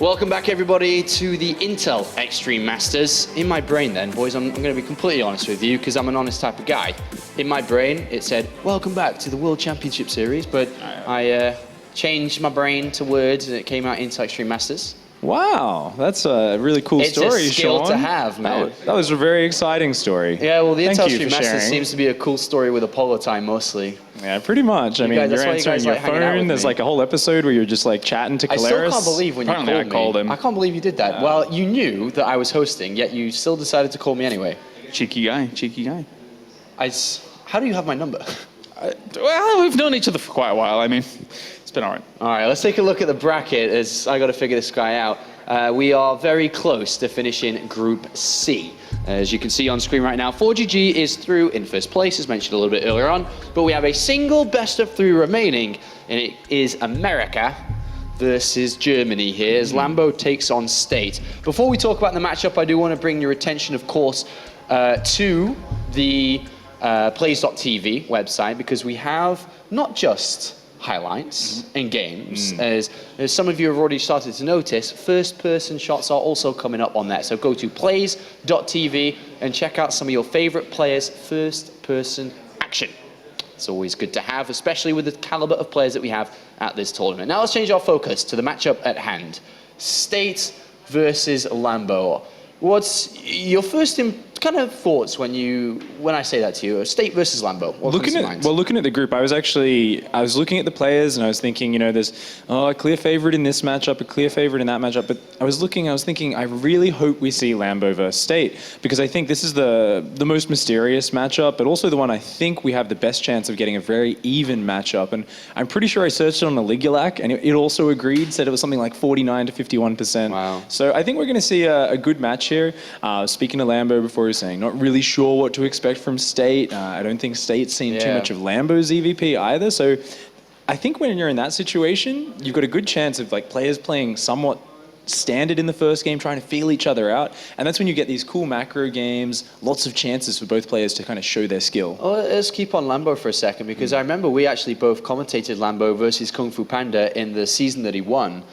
Welcome back, everybody, to the Intel Extreme Masters. In my brain then, boys, I'm going to be completely honest with you, because I'm an honest type of guy. In my brain, it said, welcome back to the World Championship Series, but I changed my brain to words, and it came out Intel Extreme Masters. Wow, that's a really cool story, Sean. It's a skill to have, man. That was a very exciting story. Yeah, well, the Intel Extreme Masters seems to be a cool story with Apollo time, mostly. Yeah, pretty much. I mean, you're answering your phone. There's like a whole episode where you're just like chatting to Colaris. I still can't believe when you called me. I can't believe you did that. Well, you knew that I was hosting, yet you still decided to call me anyway. Cheeky guy, cheeky guy. How do you have my number? Well, we've known each other for quite a while. I mean, it's been all right. All right, let's take a look at the bracket, as I got to figure this guy out. We are very close to finishing Group C. As you can see on screen right now, 4GG is through in first place, as mentioned a little bit earlier on, but we have a single best of 3 remaining, and it is America versus Germany here, as Lambo takes on State. Before we talk about the matchup, I do want to bring your attention, of course, to the plays.tv website, because we have not just highlights and games, as some of you have already started to notice, first-person shots are also coming up on there. So go to plays.tv and check out some of your favorite players' first-person action. It's always good to have, especially with the caliber of players that we have at this tournament. Now let's change our focus to the matchup at hand. State versus Lambo. What's your first kind of thoughts when I say that to you? State versus Lambo. Looking at the group, I was looking at the players and I was thinking, you know, there's a clear favorite in this matchup, a clear favorite in that matchup. But I was thinking, I really hope we see Lambo versus State, because I think this is the most mysterious matchup, but also the one I think we have the best chance of getting a very even matchup. And I'm pretty sure I searched it on the Ligulac, and it also agreed, said it was something like 49 to 51%. Wow. So I think we're going to see a good match here. Speaking to Lambo before, he was saying not really sure what to expect from State. I don't think State's seen too much of Lambo's EVP either. So I think when you're in that situation, you've got a good chance of like players playing somewhat standard in the first game, trying to feel each other out. And that's when you get these cool macro games, lots of chances for both players to kind of show their skill. Well, let's keep on Lambo for a second, because I remember we actually both commentated Lambo versus Kung Fu Panda in the season that he won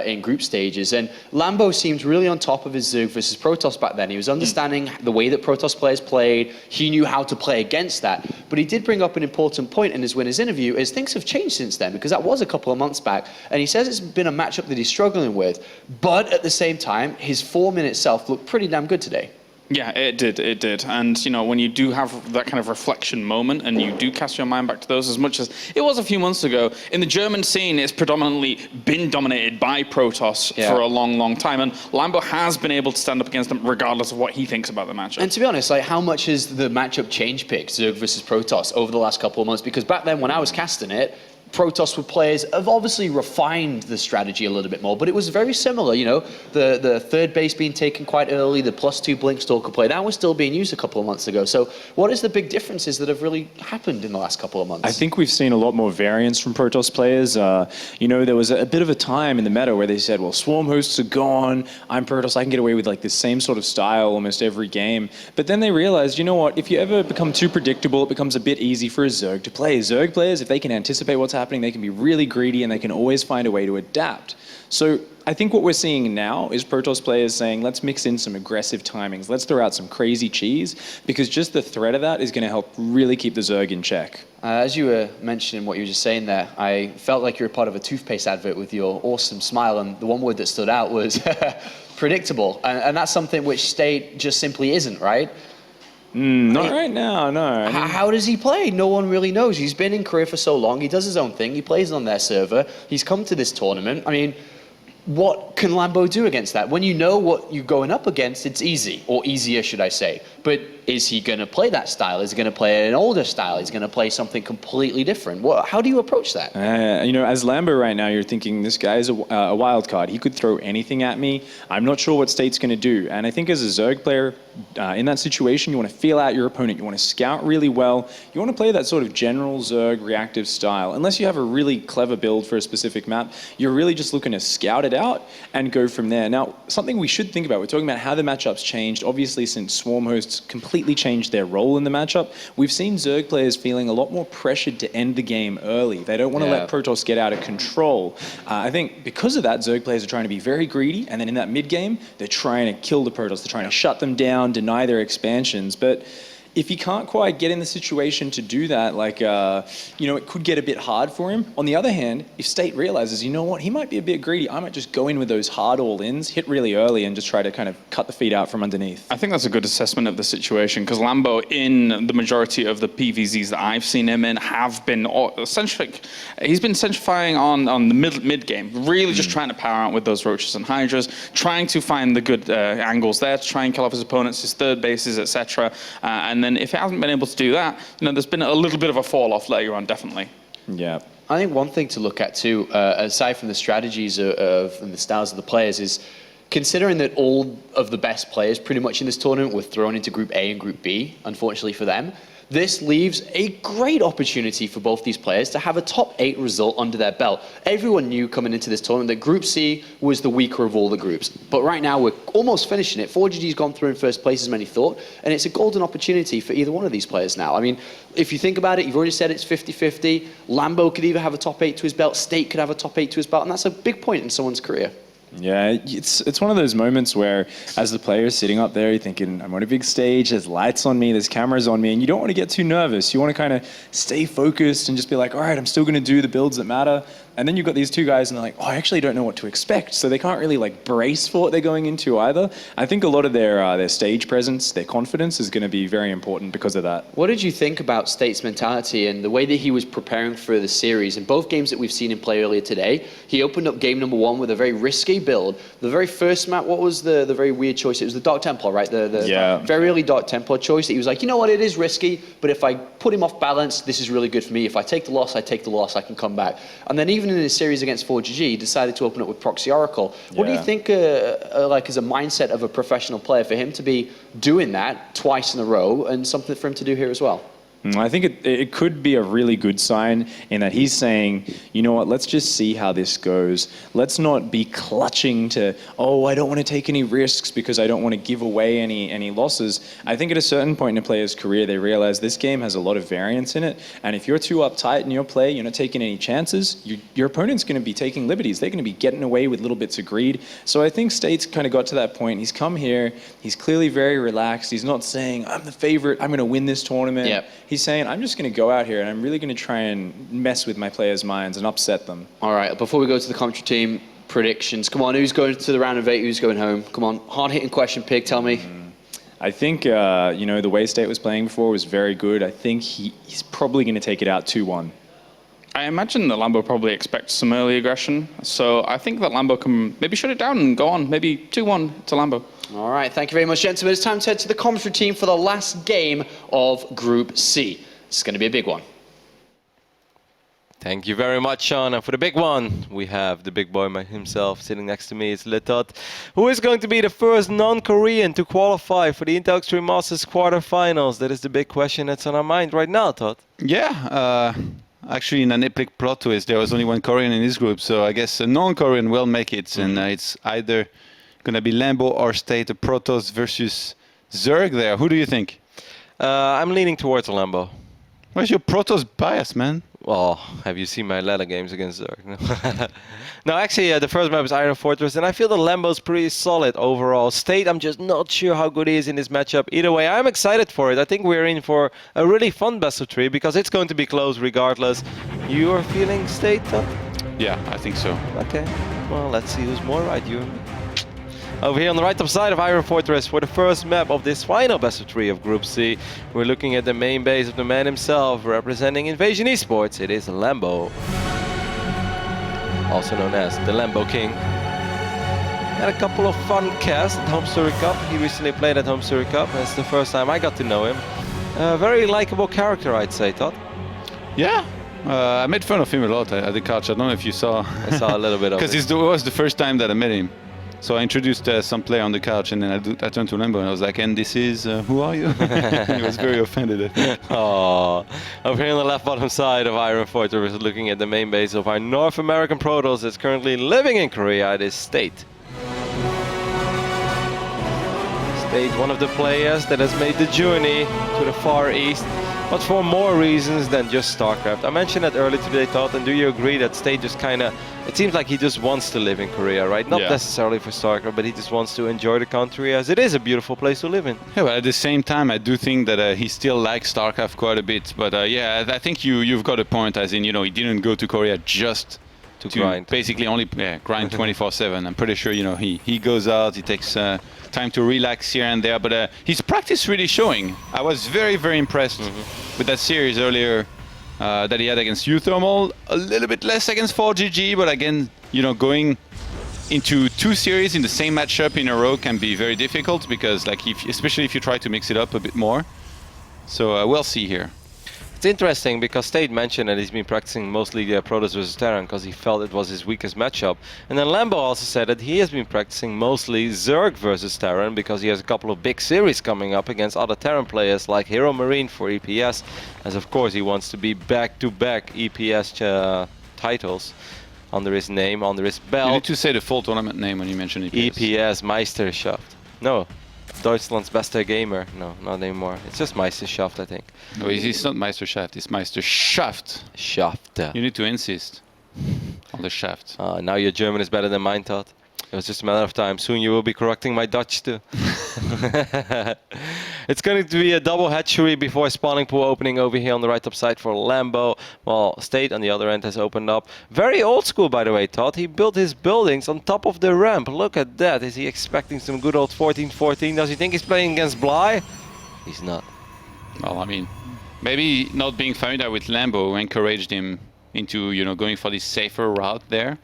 in group stages. And Lambo seemed really on top of his Zerg versus Protoss back then. He was understanding the way that Protoss players played. He knew how to play against that. But he did bring up an important point in his winner's interview, is things have changed since then, because that was a couple of months back. And he says it's been a matchup that he's struggling with. But at the same time, his form in itself looked pretty damn good today. Yeah, it did. And, you know, when you do have that kind of reflection moment and you do cast your mind back to those, as much as it was a few months ago, in the German scene, it's predominantly been dominated by Protoss for a long, long time. And Lambo has been able to stand up against them regardless of what he thinks about the matchup. And to be honest, like, how much has the matchup change pick, Zerg versus Protoss, over the last couple of months? Because back then, when I was casting it, Protoss with players have obviously refined the strategy a little bit more, but it was very similar, you know, the third base being taken quite early, the +2 Blinkstalker play, that was still being used a couple of months ago. So what is the big differences that have really happened in the last couple of months? I think we've seen a lot more variance from Protoss players. You know, there was a bit of a time in the meta where they said, well, Swarm hosts are gone, I'm Protoss, I can get away with like the same sort of style almost every game. But then they realized, you know what, if you ever become too predictable, it becomes a bit easy for a Zerg to play. Zerg players, if they can anticipate what's happening, they can be really greedy and they can always find a way to adapt. So I think what we're seeing now is Protoss players saying, let's mix in some aggressive timings, let's throw out some crazy cheese, because just the threat of that is going to help really keep the Zerg in check. As you were mentioning what you were just saying there, I felt like you were part of a toothpaste advert with your awesome smile, and the one word that stood out was predictable. And that's something which State just simply isn't, right? Not right now, no. How does he play? No one really knows. He's been in Korea for so long. He does his own thing. He plays on their server. He's come to this tournament. I mean, what can Lambo do against that? When you know what you're going up against, it's easy, or easier, should I say. But is he going to play that style? Is he going to play an older style? Is he going to play something completely different? How do you approach that? You know, as Lambo right now, you're thinking, this guy is a wild card. He could throw anything at me. I'm not sure what State's going to do. And I think as a Zerg player, in that situation, you want to feel out your opponent. You want to scout really well. You want to play that sort of general Zerg reactive style. Unless you have a really clever build for a specific map, you're really just looking to scout it out and go from there. Now, something we should think about, we're talking about how the matchups changed. Obviously, since Swarm hosts completely changed their role in the matchup, we've seen Zerg players feeling a lot more pressured to end the game early. They don't want to let Protoss get out of control. I think because of that, Zerg players are trying to be very greedy, and then in that mid game, they're trying to kill the Protoss. They're trying to shut them down, deny their expansions. But if he can't quite get in the situation to do that, like, it could get a bit hard for him. On the other hand, if State realizes, you know what, he might be a bit greedy, I might just go in with those hard all-ins, hit really early, and just try to kind of cut the feet out from underneath. I think that's a good assessment of the situation, because Lambo, in the majority of the PvZs that I've seen him in, have been he's been centrifying on the mid game, really just trying to power out with those Roaches and Hydras, trying to find the good angles there to try and kill off his opponents, his third bases, etc. And then if he hasn't been able to do that, there's been a little bit of a fall off later on, definitely. Yeah. I think one thing to look at too, aside from the strategies and the styles of the players, is considering that all of the best players pretty much in this tournament were thrown into Group A and Group B, unfortunately for them. This leaves a great opportunity for both these players to have a top 8 result under their belt. Everyone knew coming into this tournament that Group C was the weaker of all the groups. But right now, we're almost finishing it. 4GG's gone through in first place as many thought, and it's a golden opportunity for either one of these players now. I mean, if you think about it, you've already said it's 50-50. Lambo could either have a top 8 to his belt, State could have a top 8 to his belt, and that's a big point in someone's career. Yeah, it's one of those moments where, as the player is sitting up there, you're thinking, I'm on a big stage, there's lights on me, there's cameras on me, and you don't want to get too nervous. You want to kind of stay focused and just be like, all right, I'm still going to do the builds that matter. And then you've got these two guys, and they're like, oh, I actually don't know what to expect. So they can't really brace for what they're going into either. I think a lot of their stage presence, their confidence is going to be very important because of that. What did you think about State's mentality and the way that he was preparing for the series? In both games that we've seen him play earlier today, he opened up game number 1 with a very risky build. The very first map, what was the very weird choice? It was the Dark Templar, right? The very early Dark Templar choice that he was like, you know what, it is risky, but if I put him off balance, this is really good for me. If I take the loss, I take the loss, I can come back. And then even in his series against 4GG, he decided to open up with Proxy Oracle. What do you think, as a mindset of a professional player, for him to be doing that twice in a row, and something for him to do here as well? I think it could be a really good sign in that he's saying, you know what, let's just see how this goes. Let's not be clutching to, oh, I don't want to take any risks because I don't want to give away any losses. I think at a certain point in a player's career, they realize this game has a lot of variance in it. And if you're too uptight in your play, you're not taking any chances, your opponent's going to be taking liberties. They're going to be getting away with little bits of greed. So I think State's kind of got to that point. He's come here. He's clearly very relaxed. He's not saying, I'm the favorite. I'm going to win this tournament. Yep. He's saying, I'm just going to go out here and I'm really going to try and mess with my players' minds and upset them. All right, before we go to the commentary team, predictions. Come on, who's going to the round of 8? Who's going home? Come on, hard-hitting question, Pig, tell me. I think, the way State was playing before was very good. I think he's probably going to take it out 2-1. I imagine that Lambo probably expects some early aggression, so I think that Lambo can maybe shut it down and go on, maybe 2-1 to Lambo. All right, thank you very much, gentlemen. It's time to head to the commentary team for the last game of Group C. It's going to be a big one. Thank you very much, Sean. And for the big one, we have the big boy himself sitting next to me. It's Litot, who is going to be the first non-Korean to qualify for the Intel Extreme Masters quarterfinals. That is the big question that's on our mind right now, Todd. Yeah, actually, in an epic plot twist, there was only one Korean in this group, so I guess a non-Korean will make it, and it's either going to be Lambo or State, the Protoss versus Zerg there. Who do you think? I'm leaning towards Lambo. Where's your Protoss bias, man? Oh, have you seen my ladder games against Zerg? No, actually, the first map is Iron Fortress, and I feel the Lambo's pretty solid overall. State, I'm just not sure how good he is in this matchup. Either way, I'm excited for it. I think we're in for a really fun best of 3 because it's going to be close regardless. You are feeling State, Todd? Yeah, I think so. Okay, well, let's see who's more right, you. Over here on the right top side of Iron Fortress for the first map of this final best of 3 of Group C, we're looking at the main base of the man himself, representing Invasion eSports. It is Lambo, also known as the Lambo King. Had a couple of fun casts at Home Story Cup. He recently played at Home Story Cup. That's the first time I got to know him. A very likable character, I'd say, Todd. Yeah. I made fun of him a lot at the couch. I don't know if you saw. I saw a little bit of it. Because it was the first time that I met him. So I introduced some player on the couch, and then I turned to Lambo and I was like, "And this is who are you?" He was very offended. I think. Oh, over here on the left bottom side of Iron Fortress, we're looking at the main base of our North American Protoss that's currently living in Korea. It is State. State, one of the players that has made the journey to the Far East, but for more reasons than just StarCraft. I mentioned that earlier today, Todd, and do you agree that State just kind of, it seems like he just wants to live in Korea, right? Not necessarily for StarCraft, but he just wants to enjoy the country as it is a beautiful place to live in. Yeah, but at the same time, I do think that he still likes StarCraft quite a bit. But yeah, I think you've got a point, as in, you know, he didn't go to Korea just to grind. Basically only grind 24/7. I'm pretty sure, you know, he goes out, he takes time to relax here and there, but his practice really showing. I was very, very impressed with that series earlier that he had against U-Thermal, a little bit less against 4GG, but again, you know, going into 2 series in the same matchup in a row can be very difficult, because like especially if you try to mix it up a bit more. So we'll see here. It's interesting because State mentioned that he's been practicing mostly Protoss versus Terran because he felt it was his weakest matchup. And then Lambo also said that he has been practicing mostly Zerg versus Terran because he has a couple of big series coming up against other Terran players like Hero Marine for EPS, as of course he wants to be back-to-back EPS titles under his name, under his belt. You need to say the full tournament name when you mention EPS. EPS Meisterschaft. No. Deutschland's bester gamer. No, not anymore. It's just Meisterschaft, I think. No, it's not Meisterschaft, it's Meisterschaft. Shaft. You need to insist on the shaft. Now your German is better than mine, Todd. It was just a matter of time. Soon you will be correcting my Dutch too. It's going to be a double hatchery before spawning pool opening over here on the right top side for Lambo. While State on the other end has opened up. Very old school, by the way, Todd. He built his buildings on top of the ramp. Look at that. Is he expecting some good old 14-14? Does he think he's playing against Bly? He's not. Well, I mean, maybe not being familiar with Lambo encouraged him into, you know, going for this safer route there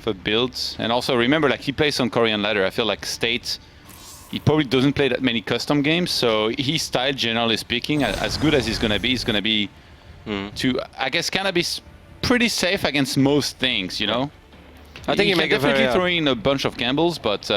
for builds. And also remember, like, he plays some Korean ladder. I feel like State, he probably doesn't play that many custom games, so his style, generally speaking, as good as he's gonna be to, I guess, kind of be pretty safe against most things, you know. I think he you make can definitely a very, throw in a bunch of gambles, but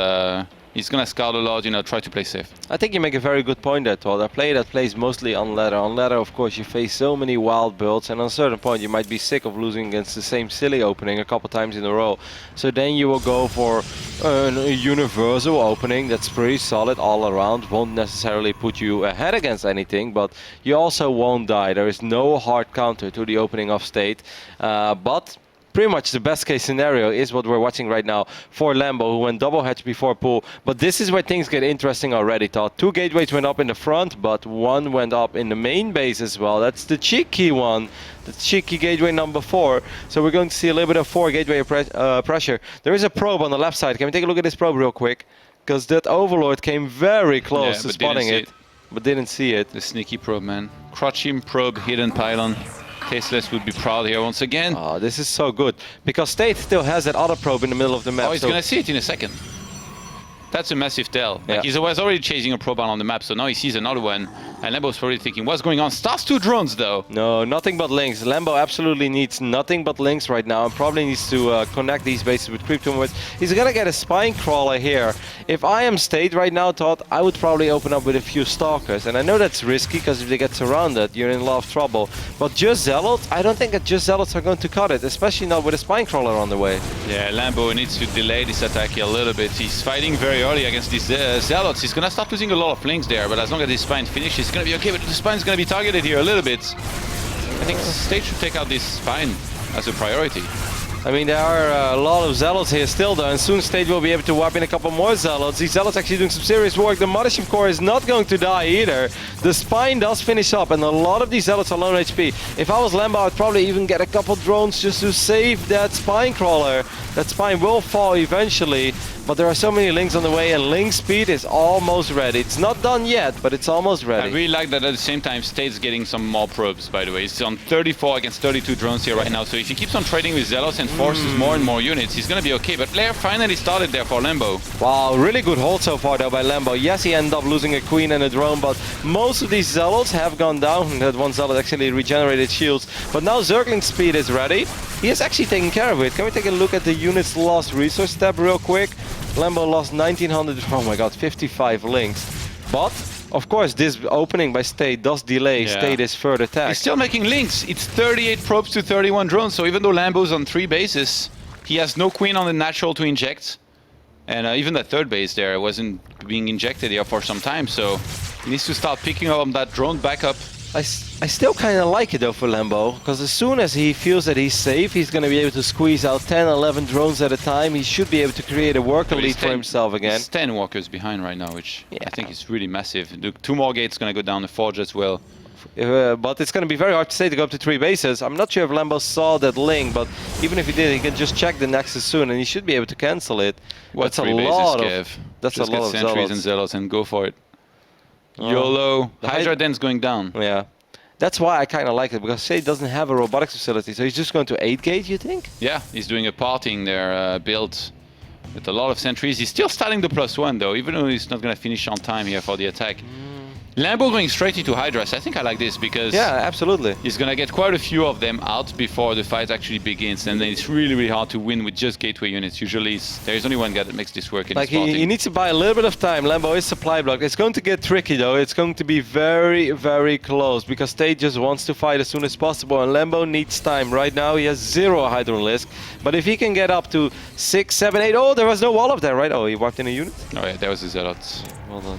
he's gonna scout a lot, you know, try to play safe. I think you make a very good point there, Todd. A player that plays mostly on ladder. On ladder, of course, you face so many wild builds, and on a certain point, you might be sick of losing against the same silly opening a couple times in a row. So then you will go for a universal opening that's pretty solid all around. Won't necessarily put you ahead against anything, but you also won't die. There is no hard counter to the opening of State, but pretty much the best case scenario is what we're watching right now for Lambo, who went double hatch before pool. But this is where things get interesting already, Todd. 2 gateways went up in the front, but 1 went up in the main base as well. That's the cheeky one. The cheeky gateway number 4. So we're going to see a little bit of 4 gateway pressure. There is a probe on the left side. Can we take a look at this probe real quick? Because that Overlord came very close to spotting it, but didn't see it. The sneaky probe, man. Crouch him, probe, hidden pylon. Tasteless would be proud here once again. Oh, this is so good. Because State still has that other probe in the middle of the map. Oh, he's gonna see it in a second. That's a massive tell. Like, he was already chasing a probe on the map, so now he sees another one. And Lambo's probably thinking, what's going on? Starts 2 drones, though. No, nothing but links. Lambo absolutely needs nothing but links right now, and probably needs to connect these bases with creep tumors. He's gonna get a spine crawler here. If I am State right now, Todd, I would probably open up with a few stalkers. And I know that's risky, because if they get surrounded, you're in a lot of trouble. But just Zealots, I don't think that just Zealots are going to cut it, especially not with a spine crawler on the way. Yeah, Lambo needs to delay this attack here a little bit. He's fighting very early against these Zealots. He's gonna start losing a lot of links there, but as long as this spine finishes, he's gonna be okay. But the spine's gonna be targeted here a little bit. I think State should take out this spine as a priority. I mean, there are a lot of Zealots here still, though, and soon State will be able to wipe in a couple more Zealots. These Zealots actually doing some serious work. The Mothership Core is not going to die either. The Spine does finish up, and a lot of these Zealots are low HP. If I was Lambo, I'd probably even get a couple drones just to save that Spine Crawler. That Spine will fall eventually, but there are so many links on the way, and link speed is almost ready. It's not done yet, but it's almost ready. I really like that at the same time State's getting some more probes, by the way. He's on 34 against 32 drones here right now, so if he keeps on trading with Zealots and forces more and more units, he's gonna be okay. But Blair finally started there for Lambo. Wow, really good hold so far though by Lambo. Yes, he ended up losing a queen and a drone, but most of these Zealots have gone down. That one Zealot actually regenerated shields. But now Zergling speed is ready. He is actually taking care of it. Can we take a look at the unit's lost resource tab real quick? Lambo lost 1900, oh my god, 55 links. But, of course, this opening by State does delay State's third attack. He's still making links. It's 38 probes to 31 drones, so even though Lambo's on 3 bases, he has no queen on the natural to inject. And even that third base there wasn't being injected here for some time, so he needs to start picking up on that drone backup. I still kind of like it though for Lambo, because as soon as he feels that he's safe, he's going to be able to squeeze out 10, 11 drones at a time. He should be able to create a worker lead for himself again. He's 10 walkers behind right now, which I think is really massive. The 2 more gates going to go down the Forge as well. But it's going to be very hard to say to go up to 3 bases. I'm not sure if Lambo saw that link, but even if he did, he can just check the Nexus soon, and he should be able to cancel it. What, that's a lot of That's a lot of sentries and zealots and go for it. YOLO. Hydra den's going down. Yeah. That's why I kind of like it, because State doesn't have a robotics facility, so he's just going to 8 gate, you think? Yeah, he's doing a parting there, build with a lot of sentries. He's still starting the +1 though, even though he's not going to finish on time here for the attack. Lambo going straight into Hydras. I think I like this because absolutely. He's going to get quite a few of them out before the fight actually begins, and then it's really, really hard to win with just gateway units. Usually there's only one guy that makes this work in his parting. He needs to buy a little bit of time. Lambo is supply blocked. It's going to get tricky though. It's going to be very, very close because State just wants to fight as soon as possible, and Lambo needs time. Right now he has 0 Hydron Lisk, but if he can get up to 6, 7, 8... Oh, there was no wall up there, right? Oh, he walked in a unit? Oh yeah, there was a Zealot. Well done.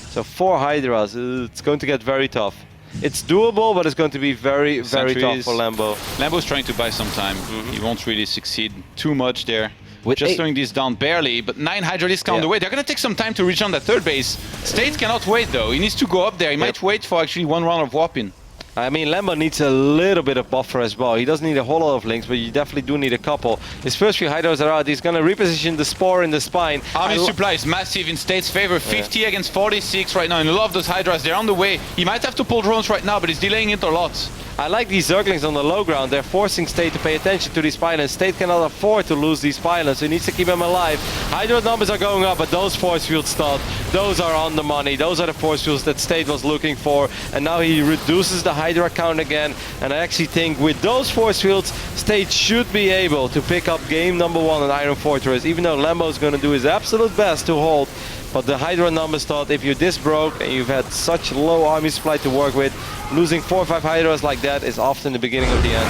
So 4 Hydras, it's going to get very tough. It's doable, but it's going to be very, very tough for Lambo. Lambo's trying to buy some time. He won't really succeed too much there. Just slowing this down barely, but 9 Hydra Lisk on the way. They're going to take some time to reach on that third base. State cannot wait though. He needs to go up there. He might wait for actually 1 round of warping. I mean, Lambo needs a little bit of buffer as well. He doesn't need a whole lot of links, but you definitely do need a couple. His first few Hydras are out. He's going to reposition the Spore in the spine. Army supply is massive in State's favor. 50 against 46 right now, and a lot of those Hydras, they're on the way. He might have to pull drones right now, but he's delaying it a lot. I like these Zerglings on the low ground. They're forcing State to pay attention to these pylons. State cannot afford to lose these pylons, so he needs to keep them alive. Hydra numbers are going up, but those force fields start. Those are on the money. Those are the force fields that State was looking for. And now he reduces the Hydra count again. And I actually think with those force fields, State should be able to pick up game number 1 on Iron Fortress, even though Lambo is going to do his absolute best to hold. But the Hydra numbers thought if you're this broke and you've had such low army supply to work with, losing 4 or 5 Hydras like that is often the beginning of the end.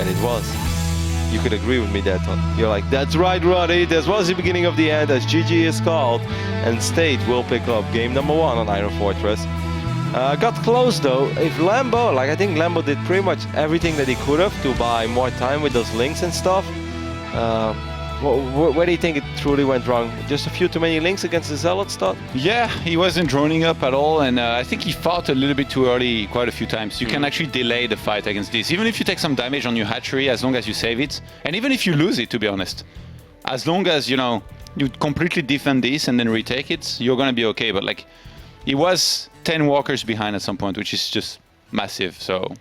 And it was. You could agree with me there, Todd. You're like, that's right, Roddy. This was the beginning of the end, as GG is called. And State will pick up game number 1 on Iron Fortress. Got close though. If Lambo, I think Lambo did pretty much everything that he could have to buy more time with those links and stuff. Where do you think it truly went wrong? Just a few too many links against the Zealots, Todd? Yeah, he wasn't droning up at all, and I think he fought a little bit too early quite a few times. You can actually delay the fight against this. Even if you take some damage on your hatchery, as long as you save it, and even if you lose it, to be honest. As long as, you completely defend this and then retake it, you're gonna be okay. But he was 10 walkers behind at some point, which is just massive, so...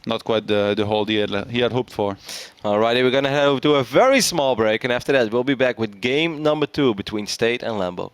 not quite the hold he had hoped for. Alrighty, we're going to do a very small break, and after that we'll be back with game number 2 between State and Lambo.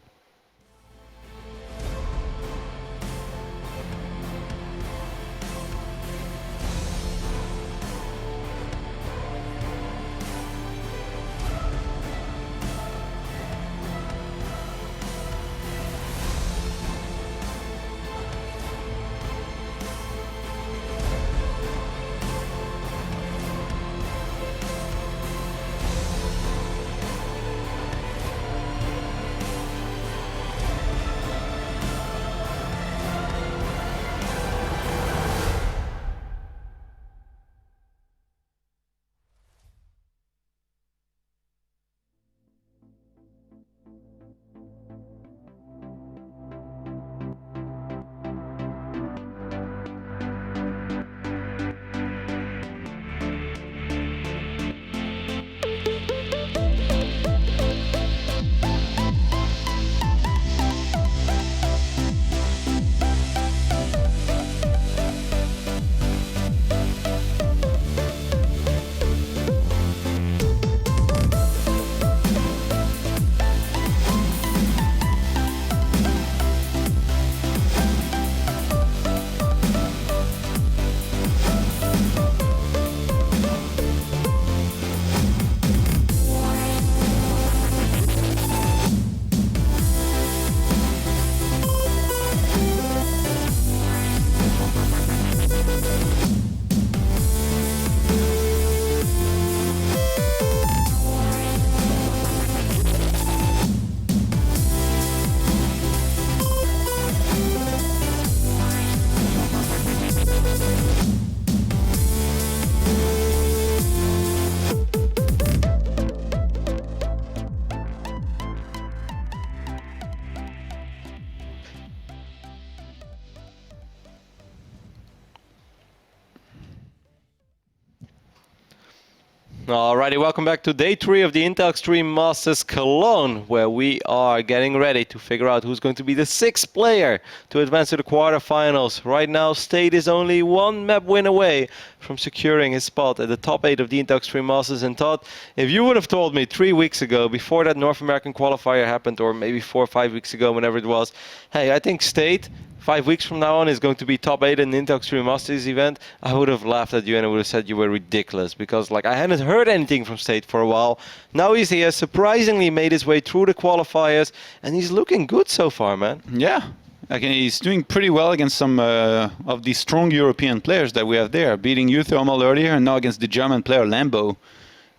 Alrighty, welcome back to day 3 of the Intel Extreme Masters Cologne, where we are getting ready to figure out who's going to be the 6th player to advance to the quarterfinals. Right now, State is only 1 map win away from securing his spot at the top 8 of the Intel Extreme Masters. And Todd, if you would have told me 3 weeks ago, before that North American qualifier happened, or maybe 4 or 5 weeks ago, whenever it was, hey, I think State 5 weeks from now on is going to be top 8 in the Intel Extreme Masters event, I would have laughed at you and I would have said you were ridiculous, because like I hadn't heard anything from State for a while. Now he has surprisingly made his way through the qualifiers and he's looking good so far, man. Yeah, again, he's doing pretty well against some of the strong European players that we have there, beating Thermal earlier and now against the German player Lambo.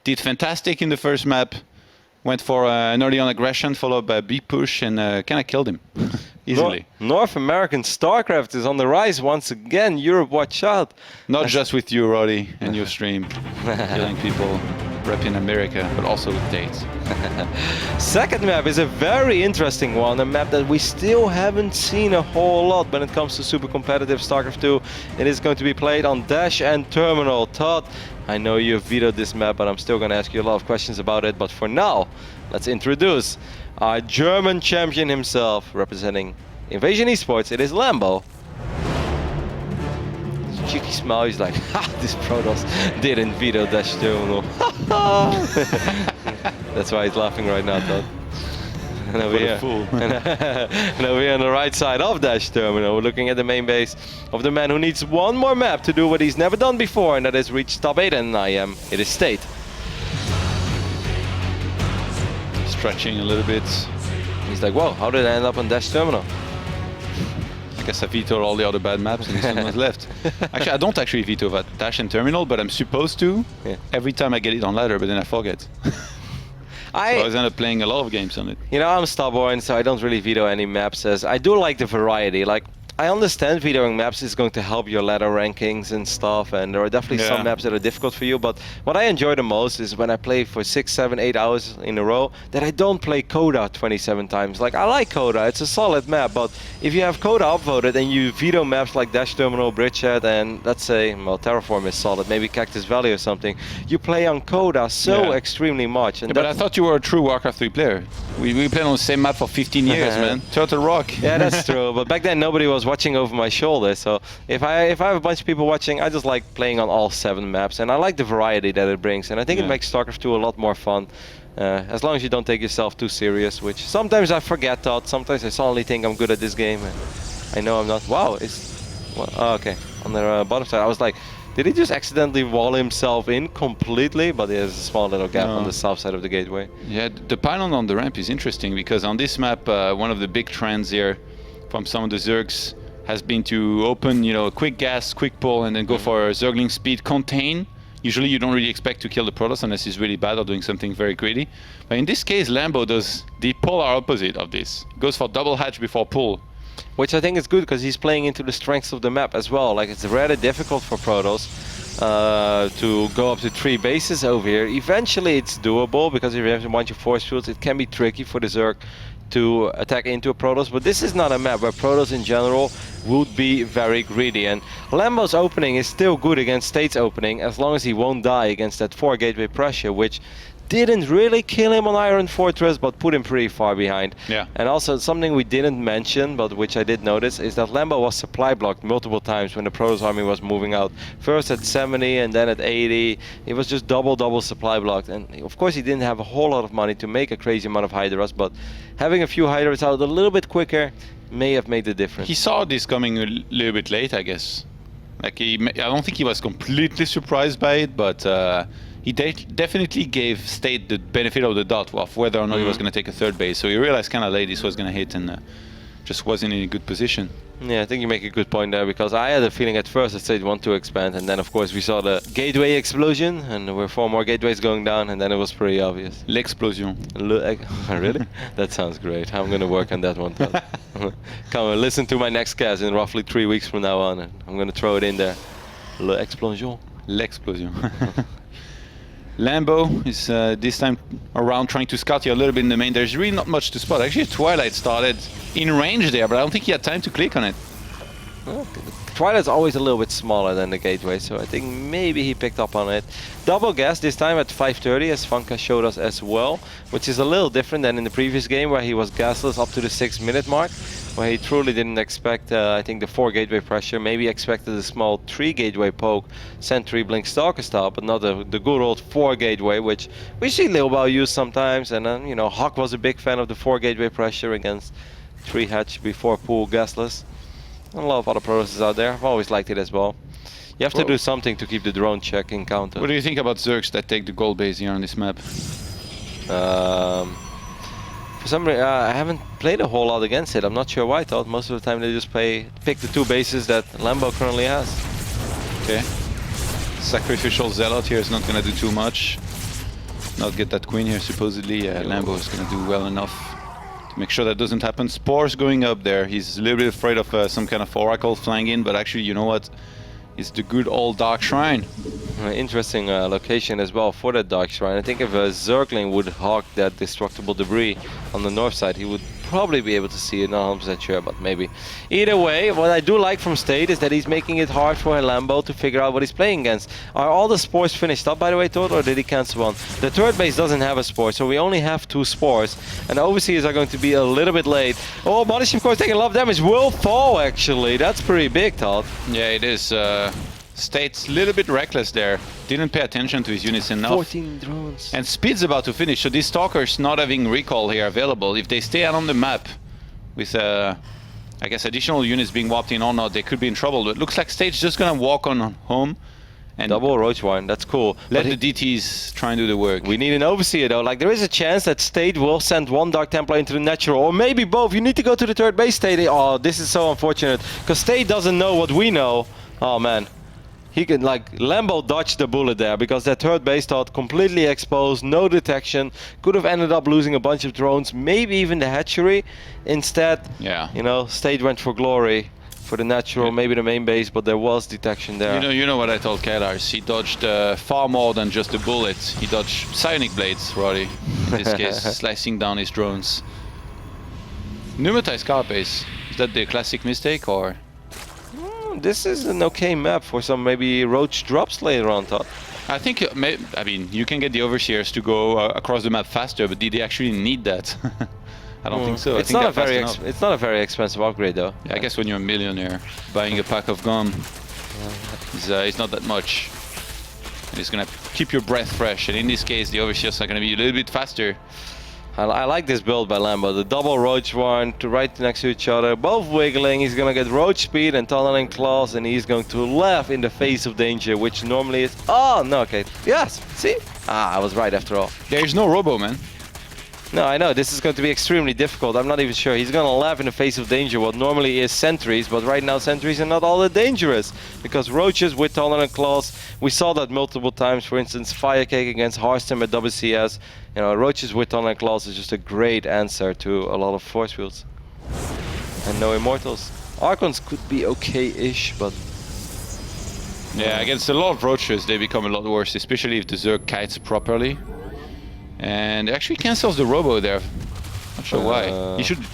Did fantastic in the first map, went for an early on aggression followed by a B push and kind of killed him easily. North American StarCraft is on the rise once again. Europe, watch out. Not just with you, Roddy, and your stream, killing people, repping America, but also with dates. Second map is a very interesting one, a map that we still haven't seen a whole lot when it comes to super competitive StarCraft 2. It is going to be played on Dash and Terminal. Todd, I know you've vetoed this map, but I'm still going to ask you a lot of questions about it. But for now, let's introduce our German champion himself, representing Invasion eSports. It is Lambo. His cheeky smile, he's like, ha, this Protoss didn't veto Dash Terminal. That's why he's laughing right now, Todd. And over here, and over here on the right side of Dash Terminal, we're looking at the main base of the man who needs one more map to do what he's never done before, and that is reach top 8 in IEM. It is State. Stretching a little bit. He's like, whoa, how did I end up on Dash Terminal? I guess I vetoed all the other bad maps and this one was left. Actually, I don't actually veto that Dash and Terminal, but I'm supposed to every time I get it on ladder, but then I forget. So I end up playing a lot of games on it. You know, I'm stubborn, so I don't really veto any maps. As I do like the variety. Like, I understand vetoing maps is going to help your ladder rankings and stuff, and there are definitely some maps that are difficult for you, but what I enjoy the most is when I play for 6, 7, 8 hours in a row, that I don't play Coda 27 times. Like, I like Coda, it's a solid map, but if you have Coda upvoted and you veto maps like Dash Terminal, Bridgehead, and let's say, well, Terraform is solid, maybe Cactus Valley or something, you play on Coda so extremely much. And but I thought you were a true Warcraft 3 player. We played on the same map for 15 years, man. Turtle Rock. Yeah, that's true, but back then nobody was watching over my shoulder, so if I have a bunch of people watching, I just like playing on all 7 maps, and I like the variety that it brings, and I think it makes StarCraft 2 a lot more fun, as long as you don't take yourself too serious, which sometimes I forget, Todd. Sometimes I suddenly think I'm good at this game, and I know I'm not. Wow, oh, okay, on the bottom side, I was like, did he just accidentally wall himself in completely? But there's a small little gap on the south side of the gateway. Yeah, the pylon on the ramp is interesting because on this map, one of the big trends here from some of the Zergs has been to open, you know, quick gas, quick pull, and then go for a Zergling speed, contain. Usually you don't really expect to kill the Protoss unless he's really bad or doing something very greedy. But in this case, Lambo does the polar opposite of this. Goes for double hatch before pull. Which I think is good because he's playing into the strengths of the map as well. Like, it's rather difficult for Protoss to go up to 3 bases over here. Eventually it's doable because if you have a bunch of force fields, it can be tricky for the Zerg to attack into a Protoss, but this is not a map where Protoss in general would be very greedy, and Lambo's opening is still good against State's opening as long as he won't die against that 4 gateway pressure, which didn't really kill him on Iron Fortress, but put him pretty far behind. Yeah. And also something we didn't mention, but which I did notice, is that Lambo was supply blocked multiple times when the Protoss army was moving out. First at 70 and then at 80. It was just double supply blocked. And of course he didn't have a whole lot of money to make a crazy amount of Hydras, but having a few Hydras out a little bit quicker may have made the difference. He saw this coming a little bit late, I guess. Like, I don't think he was completely surprised by it, but he definitely gave State the benefit of the doubt of whether or not he was going to take a 3rd base. So he realized kind of late this was going to hit and just wasn't in a good position. Yeah, I think you make a good point there, because I had a feeling at first that State wanted to expand, and then of course we saw the gateway explosion, and there were 4 more gateways going down, and then it was pretty obvious. L'explosion. Really? That sounds great. I'm going to work on that one. Come on, listen to my next cast in roughly 3 weeks from now on, and I'm going to throw it in there. L'explosion. L'explosion. Lambo is this time around trying to scout here a little bit in the main. There's really not much to spot. Actually, Twilight started in range there, but I don't think he had time to click on it. Oh, Twilight's always a little bit smaller than the Gateway, so I think maybe he picked up on it. Double gas this time at 5:30, as Vanka showed us as well, which is a little different than in the previous game where he was gasless up to the 6-minute mark, where he truly didn't expect, I think, the 4 Gateway pressure, maybe expected a small 3 Gateway poke, Sentry, Blink, Stalker style, but not the good old 4 Gateway, which we see Lilbao use sometimes, and then, you know, Hawk was a big fan of the 4 Gateway pressure against 3 hatch before pool gasless. And a lot of other processes out there. I've always liked it as well. You have to do something to keep the drone check in counter. What do you think about Zergs that take the gold base here on this map? For some reason, I haven't played a whole lot against it. I'm not sure why. I thought most of the time they just pick the 2 bases that Lambo currently has. Okay. Sacrificial Zealot here is not going to do too much. Not get that queen here, supposedly. Lambo is going to do well enough to make sure that doesn't happen. Spore's going up there. He's a little bit afraid of some kind of Oracle flying in, but actually, you know what? It's the good old Dark Shrine. Interesting location as well for that Dark Shrine. I think if a Zergling would hawk that destructible debris on the north side, he would probably be able to see it. Not 100% sure, but maybe. Either way, what I do like from State is that he's making it hard for Lambo to figure out what he's playing against. Are all the spores finished up, by the way, Todd, or did he cancel one? The third base doesn't have a spore, so we only have 2 spores. And the overseers are going to be a little bit late. Oh, Body, of course, taking a lot of damage. Will fall, actually. That's pretty big, Todd. Yeah, it is. State's a little bit reckless there. Didn't pay attention to his units enough. 14 drones. And speed's about to finish, so these Stalkers not having recall here available. If they stay out on the map with, I guess, additional units being whopped in or not, they could be in trouble. But it looks like State's just gonna walk on home and double Roach Wine, that's cool. Let the DTs try and do the work. We need an overseer though. Like, there is a chance that State will send 1 Dark Templar into the natural, or maybe both. You need to go to the third base, State. Oh, this is so unfortunate, because State doesn't know what we know. Oh man. He can, like, Lambo dodged the bullet there because that third base thought completely exposed, no detection, could have ended up losing a bunch of drones, maybe even the hatchery. Instead, yeah, you know, State went for glory for the natural, maybe the main base, but there was detection there. You know what I told Kadars? He dodged far more than just a bullet. He dodged psionic blades, Roddy. In this case, slicing down his drones. Pneumatized carapace. Is that the classic mistake, or? This is an okay map for some maybe Roach drops later on, Todd. I think, I mean, you can get the Overseers to go across the map faster, but did they actually need that? I don't think so. It's not a very expensive upgrade, though. Yeah, I guess when you're a millionaire, buying a pack of gum is not that much. And it's gonna keep your breath fresh, and in this case, the Overseers are gonna be a little bit faster. I like this build by Lambo. The double Roach one to right next to each other, both wiggling. He's gonna get Roach speed and tunneling claws, and he's going to laugh in the face of danger, which normally is. Oh no, okay. Yes, see? I was right after all. There is no Robo, man. No, I know. This is going to be extremely difficult. I'm not even sure. He's gonna laugh in the face of danger, what normally is sentries, but right now sentries are not all that dangerous because Roaches with tolerant claws, we saw that multiple times. For instance, Firecake against Harstem at WCS. You know, Roaches with tolerant claws is just a great answer to a lot of force fields. And no Immortals. Archons could be okay-ish, but yeah, against a lot of Roaches, they become a lot worse, especially if the Zerg kites properly. And it actually cancels the Robo there. Not sure why. He should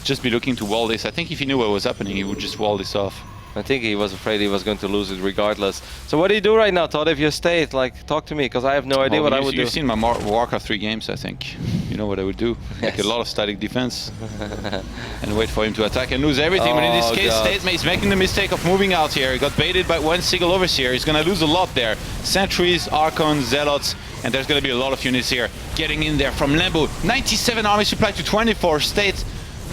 just be looking to wall this. I think if he knew what was happening, he would just wall this off. I think he was afraid he was going to lose it regardless. So what do you do right now, Todd, if you State? Like, talk to me, because I have no idea what I would do. You've seen my Warcraft 3 games, I think. You know what I would do. Like a lot of static defense. And wait for him to attack and lose everything. But in this case, State is making the mistake of moving out here. He got baited by 1 single Overseer. He's going to lose a lot there. Sentries, Archons, Zealots, and there's going to be a lot of units here getting in there from Lambo. 97 army supply to 24. State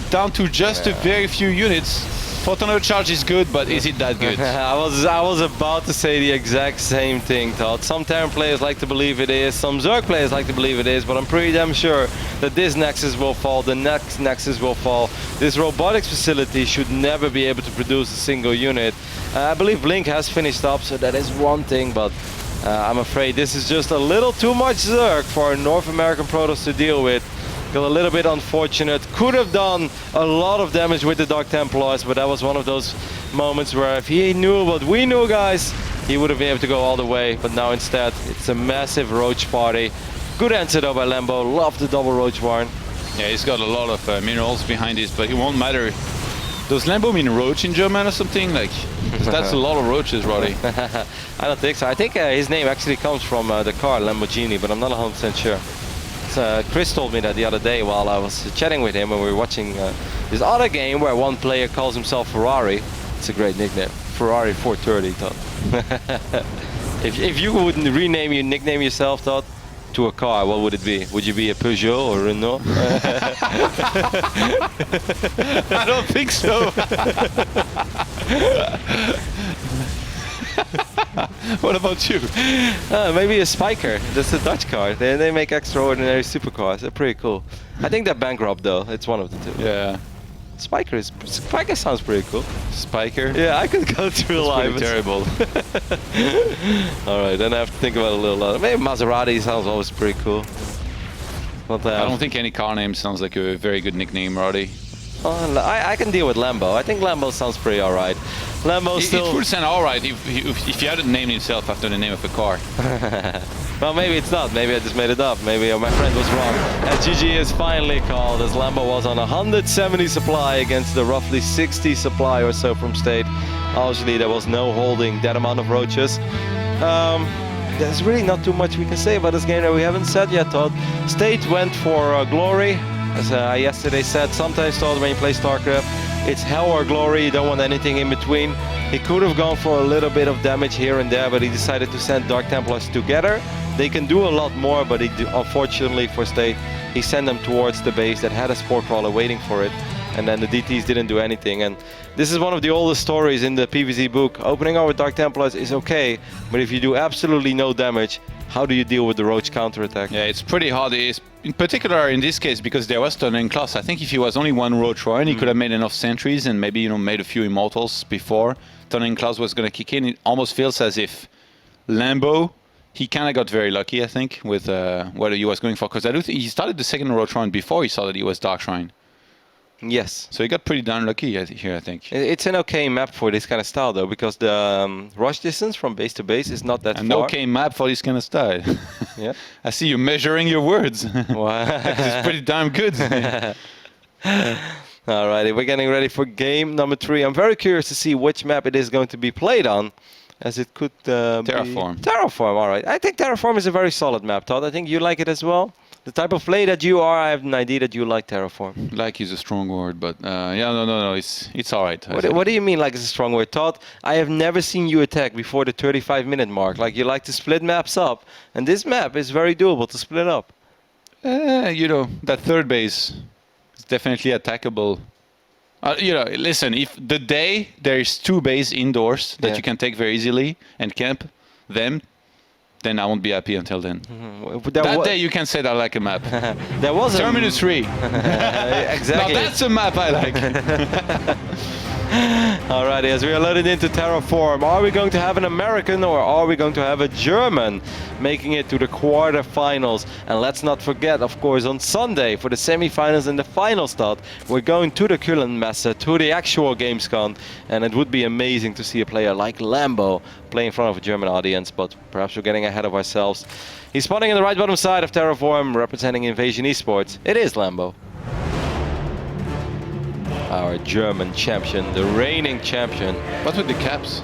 down to just a very few units. Photon charge is good, but is it that good? I was about to say the exact same thing, Todd. Some Terran players like to believe it is, some Zerg players like to believe it is, but I'm pretty damn sure that this Nexus will fall, the next Nexus will fall. This robotics facility should never be able to produce a single unit. I believe Blink has finished up, so that is one thing, but I'm afraid this is just a little too much Zerg for North American Protoss to deal with. Got a little bit unfortunate. Could have done a lot of damage with the Dark Templars, but that was one of those moments where if he knew what we knew, guys, he would have been able to go all the way. But now instead, it's a massive Roach party. Good answer though by Lambo. Love the double Roach Warren. Yeah, he's got a lot of minerals behind this, but it won't matter Does Lambo mean roach in German or something? Like, that's a lot of roaches, Roddy. I don't think so. I think his name actually comes from the car Lamborghini, but I'm not 100% sure. So, Chris told me that the other day while I was chatting with him and we were watching this other game where one player calls himself Ferrari. It's a great nickname. Ferrari 430, Todd. if you would nickname yourself, Todd, to a car, what would it be? Would you be a Peugeot or Renault? I don't think so. What about you? Maybe a Spiker. That's a Dutch car. They make extraordinary supercars. They're pretty cool. I think they're bankrupt though. It's one of the two. Yeah. Spiker sounds pretty cool. Spiker? Yeah, I could go through a line. Pretty terrible. All right, then I have to think about it a little lot. Maybe Maserati sounds always pretty cool. But, I don't think any car name sounds like a very good nickname, Roddy. I can deal with Lambo. I think Lambo sounds pretty alright. Lambo still... It would sound alright if you hadn't named yourself after the name of a car. Well, maybe it's not. Maybe I just made it up. Maybe my friend was wrong. And GG is finally called as Lambo was on 170 supply against the roughly 60 supply or so from State. Obviously, there was no holding that amount of roaches. There's really not too much we can say about this game that we haven't said yet, Todd. State went for glory. As I yesterday said, sometimes, Todd, when you play StarCraft, it's hell or glory. You don't want anything in between. He could have gone for a little bit of damage here and there, but he decided to send Dark Templars together. They can do a lot more, but unfortunately for State, he sent them towards the base that had a Spore Crawler waiting for it. And then the DTs didn't do anything. And this is one of the oldest stories in the PvZ book. Opening up with Dark Templars is okay, but if you do absolutely no damage, how do you deal with the Roach counterattack? Yeah, it's pretty hard. In particular in this case, because there was Turning Class. I think if he was only one Roach Royal, he could have made enough sentries and maybe made a few Immortals before Turning Class was going to kick in. It almost feels as if Lambo, he kind of got very lucky, I think, with what he was going for. Because I do think he started the second Roach Shrine before he saw that he was Dark Shrine. Yes. So he got pretty darn lucky here, I think. It's an okay map for this kind of style, though, because the rush distance from base to base is not that far. An okay map for this kind of style. Yeah. I see you measuring your words. Wow. It's pretty damn good. Alrighty, we're getting ready for game number 3. I'm very curious to see which map it is going to be played on, as it could Terraform. Terraform, alright. I think Terraform is a very solid map, Todd. I think you like it as well. The type of play that you are, I have an idea that you like Terraform. Like is a strong word, but yeah, no, it's all right. What do you mean like it's a strong word, Todd? I have never seen you attack before the 35-minute mark. Like you like to split maps up, and this map is very doable to split up. That third base is definitely attackable. Listen, if the day there's 2 bases indoors that you can take very easily and camp them, then I won't be happy until then. That day you can say that I like a map. There was Terminus 3. Exactly. Now that's a map I like. Alrighty, as we are loaded into Terraform, are we going to have an American or are we going to have a German making it to the quarterfinals? And let's not forget, of course, on Sunday for the semifinals and the final start, we're going to the Cologne Messe, to the actual Gamescom, and it would be amazing to see a player like Lambo play in front of a German audience, but perhaps we're getting ahead of ourselves. He's spawning in the right bottom side of Terraform, representing Invasion eSports. It is Lambo. Our German champion, the reigning champion. What with the caps?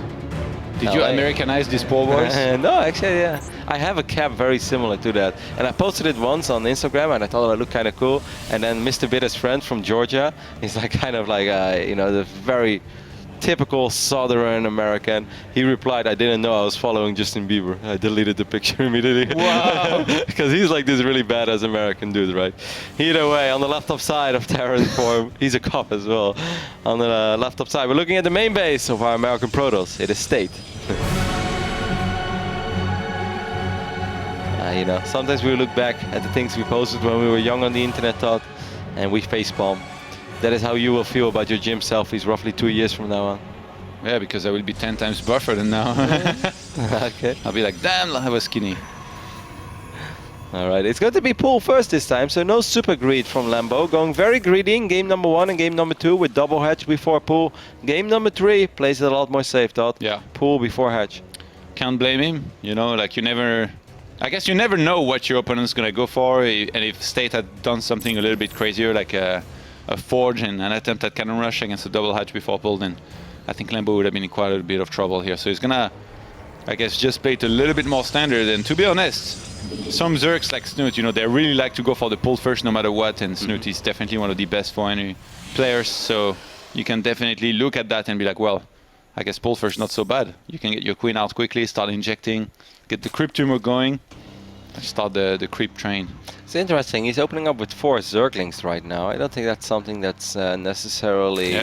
Did you Americanize these poor boys? No, actually, yeah. I have a cap very similar to that. And I posted it once on Instagram and I thought it looked kind of cool. And then Mr. Bitter's friend from Georgia, he's like kind of like, the very typical Southern American. He replied, I didn't know I was following Justin Bieber. I deleted the picture immediately. Wow. Because he's like this really badass American dude, right? Either way, on the left top side of Terraform, he's a cop as well. On the left top side, we're looking at the main base of our American Protoss. It is State. Sometimes we look back at the things we posted when we were young on the internet, Todd, and we facepalm. That is how you will feel about your gym selfies roughly 2 years from now on. Yeah, because I will be 10 times buffer than now. Okay. I'll be like, damn, I was skinny. All right, it's going to be pool first this time, so no super greed from Lambo. Going very greedy in game number 1 and game number 2 with double hedge before pool. Game number 3 plays it a lot more safe, Todd. Yeah. Pool before hedge. Can't blame him. I guess you never know what your opponent's going to go for. And if State had done something a little bit crazier, like a Forge and an attempt at cannon rush against a double hatch before pull, then I think Lambo would have been in quite a bit of trouble here. So he's gonna, I guess, just play it a little bit more standard. And to be honest, some Zergs like Snoot, you know, they really like to go for the pull first no matter what, and Snoot is definitely one of the best 4N players, so you can definitely look at that and be like, well, I guess pull first not so bad. You can get your queen out quickly, start injecting, get the creep tumor going, and start the creep train. It's interesting. He's opening up with 4 Zerglings right now. I don't think that's something that's necessarily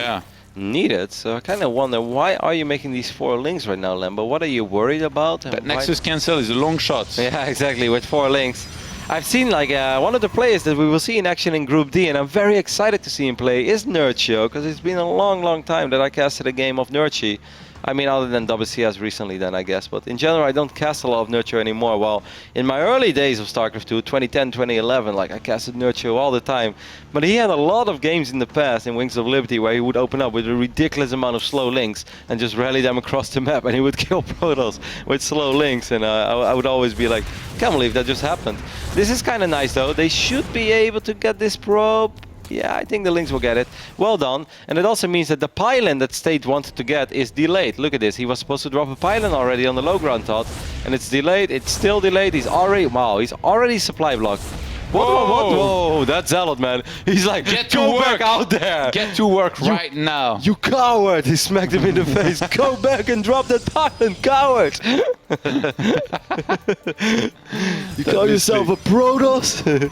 needed. So I kind of wonder, why are you making these 4 links right now, Lambo? What are you worried about? That Nexus cancel is a long shot. Yeah, exactly, with 4 links. I've seen like one of the players that we will see in action in Group D, and I'm very excited to see him play, is Nerdchio, because it's been a long time that I casted a game of Nerdchi. I mean, other than WCS recently then, I guess. But in general, I don't cast a lot of Nerdchio anymore. Well, in my early days of StarCraft 2, 2010, 2011, like I casted Nerdchio all the time. But he had a lot of games in the past in Wings of Liberty where he would open up with a ridiculous amount of slow links and just rally them across the map, and he would kill Protoss with slow links. And I would always be like, can't believe that just happened. This is kind of nice though. They should be able to get this probe. Yeah, I think the links will get it. Well done. And it also means that the pylon that State wanted to get is delayed. Look at this. He was supposed to drop a pylon already on the low ground tot, and it's delayed. It's still delayed. He's already supply blocked. What? Whoa, that Zealot, man. He's like, get to go work back out there. Get to work right now. You coward. He smacked him in the face. Go back and drop that pylon, coward. You call yourself a Protoss?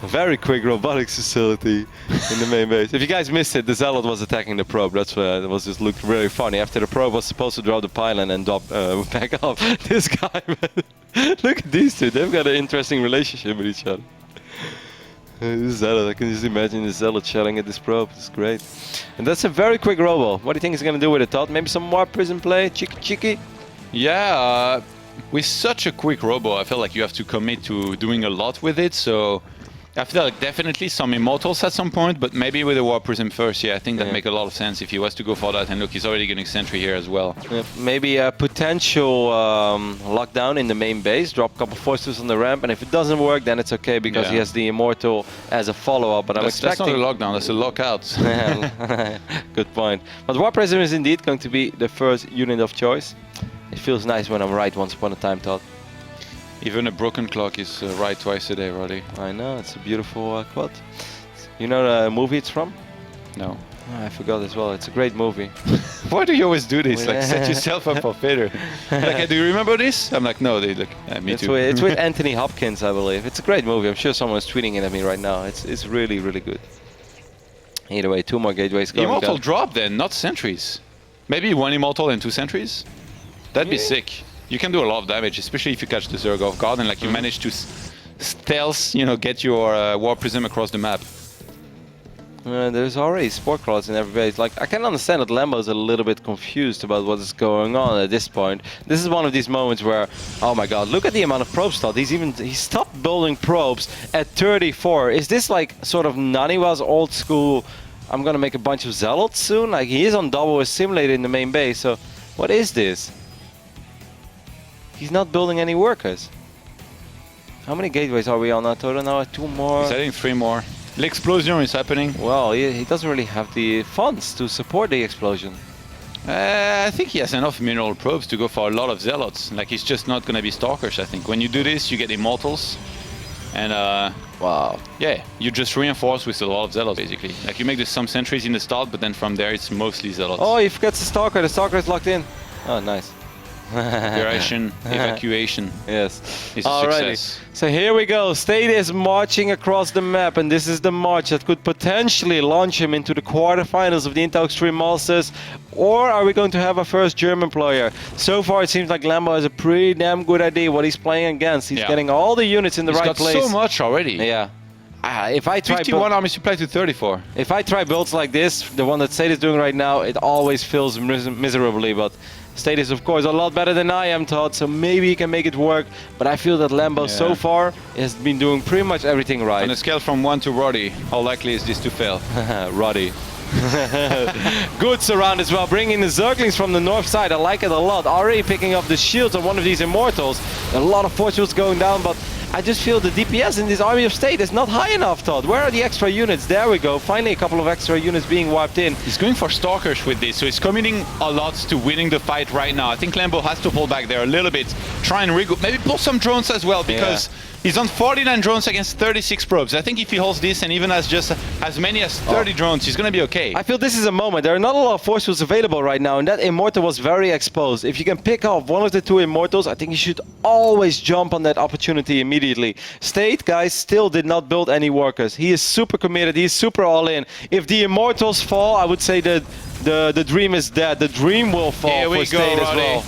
A very quick robotics facility in the main base. If you guys missed it, the Zealot was attacking the probe. That's why it was just looked really funny. After the probe was supposed to drop the pylon and drop back off, this guy, man. Look at these two. They've got an interesting relationship with each other. This Zealot, I can just imagine the Zealot shouting at this probe. It's great. And that's a very quick robo. What do you think he's going to do with it, Todd? Maybe some more prison play? Cheeky? Yeah, with such a quick robo, I feel like you have to commit to doing a lot with it. So I feel like definitely some Immortals at some point, but maybe with the War Prism first. Yeah, I think that makes a lot of sense if he was to go for that. And look, he's already getting Sentry here as well. Yeah, maybe a potential lockdown in the main base, drop a couple forces on the ramp, and if it doesn't work, then it's okay because he has the Immortal as a follow-up. But that's not a lockdown, that's a lockout. Good point. But War Prism is indeed going to be the first unit of choice. It feels nice when I'm right once upon a time, Todd. Even a broken clock is right twice a day, Roddy. I know, it's a beautiful quote. You know the movie it's from? No. Oh, I forgot as well. It's a great movie. Why do you always do this? Like, set yourself up for failure. Like, do you remember this? I'm like, no, they look. Me too. It's with Anthony Hopkins, I believe. It's a great movie. I'm sure someone's tweeting it at me right now. It's really, really good. Either way, 2 more gateways going Immortal down. drop then, not sentries. Maybe 1 Immortal and 2 sentries? That'd be sick. You can do a lot of damage, especially if you catch the Zerg off guard and like you manage to stealth, you know, get your War Prism across the map. There's already sport crawlers in every base. Like, I can understand that Lambo's a little bit confused about what is going on at this point. This is one of these moments where, oh my god, look at the amount of probes stopped. He stopped building probes at 34. Is this like sort of Naniwa's old school, I'm gonna make a bunch of Zealots soon? Like, he is on double with Simulator in the main base, so what is this? He's not building any workers. How many gateways are we on now, total now? 2 more? He's adding 3 more. The explosion is happening. Well, he doesn't really have the funds to support the explosion. I think he has enough mineral probes to go for a lot of Zealots. Like, he's just not going to be Stalkers, I think. When you do this, you get Immortals. And, wow. Yeah, you just reinforce with a lot of Zealots, basically. Like, you make some sentries in the start, but then from there, it's mostly Zealots. Oh, he forgets the Stalker. The Stalker is locked in. Oh, nice. Evacuation. Yes. It's a success. So here we go. State is marching across the map, and this is the march that could potentially launch him into the quarterfinals of the Intel Extreme Masters. Or are we going to have a first German player? So far, it seems like Lambo has a pretty damn good idea what he's playing against. He's getting all the units in the right place. He's got so much already. Yeah. If I try 51 army supply to 34. If I try builds like this, the one that State is doing right now, it always fails miserably. But State is, of course, a lot better than I am, Todd, so maybe he can make it work. But I feel that Lambo so far has been doing pretty much everything right. On a scale from 1 to Roddy, how likely is this to fail? Roddy. Good surround as well, bringing the Zerglings from the north side. I like it a lot. Already picking up the shields on one of these Immortals. A lot of fortunes going down, but I just feel the DPS in this Army of State is not high enough, Todd. Where are the extra units? There we go. Finally, a couple of extra units being wiped in. He's going for Stalkers with this, so he's committing a lot to winning the fight right now. I think Lambo has to pull back there a little bit, try and regroup, maybe pull some drones as well, because he's on 49 drones against 36 probes. I think if he holds this and even has just as many as 30 drones, he's going to be okay. I feel this is a moment. There are not a lot of force fields available right now, and that Immortal was very exposed. If you can pick off one of the two Immortals, I think you should always jump on that opportunity immediately. State, guys, still did not build any workers. He is super committed. He is super all in. If the Immortals fall, I would say that the dream is dead. The dream will fall for State as well.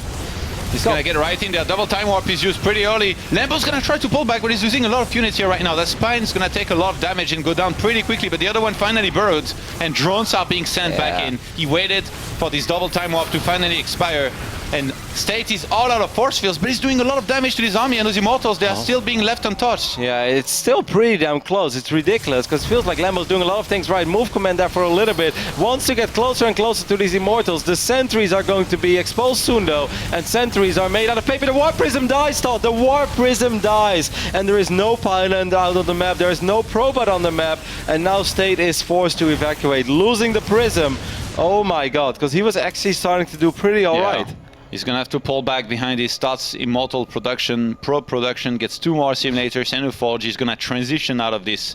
He's going to get right in there. Double time warp is used pretty early. Lambo's going to try to pull back, but he's losing a lot of units here right now. That Spine's going to take a lot of damage and go down pretty quickly, but the other one finally burrowed, and drones are being sent back in. He waited for this double time warp to finally expire, and State is all out of force fields, but he's doing a lot of damage to this army, and those Immortals, they are still being left untouched. Yeah, it's still pretty damn close. It's ridiculous, because it feels like Lambo's doing a lot of things right. Move command there for a little bit. Wants to get closer and closer to these Immortals. The sentries are going to be exposed soon, though, and sentries are made out of paper. The Warp Prism dies, Todd. The Warp Prism dies, and there is no pylon out on the map. There is no Probot on the map, and now State is forced to evacuate, losing the Prism. Oh my god, because he was actually starting to do pretty alright. He's going to have to pull back behind his starts Immortal production, Probe production, gets 2 more simulators and a Forge. He's going to transition out of this.